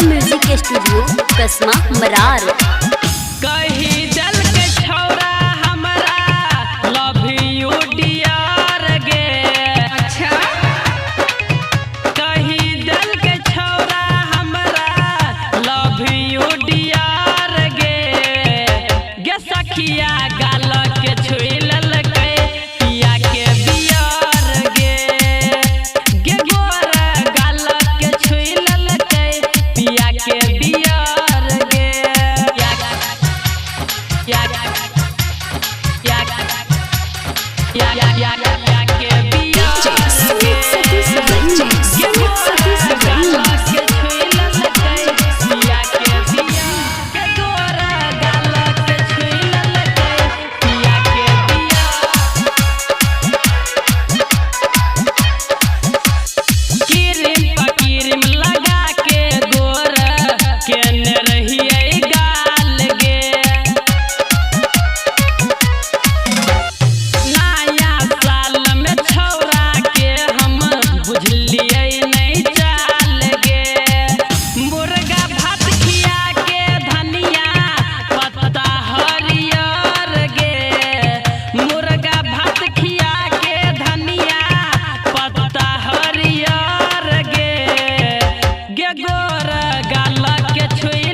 Music studio कसमा मरार। कहीं जल के छौरा हमरा लव यू डियर गे। अच्छा कहीं जल के छौरा हमरा लव यू डियर गे। गे सखिया गाल के छुई ललकै पिया के बियर गे। गे गोरा गाल के छुई ललकै पिया के बियर गे। गोर गाल के छुई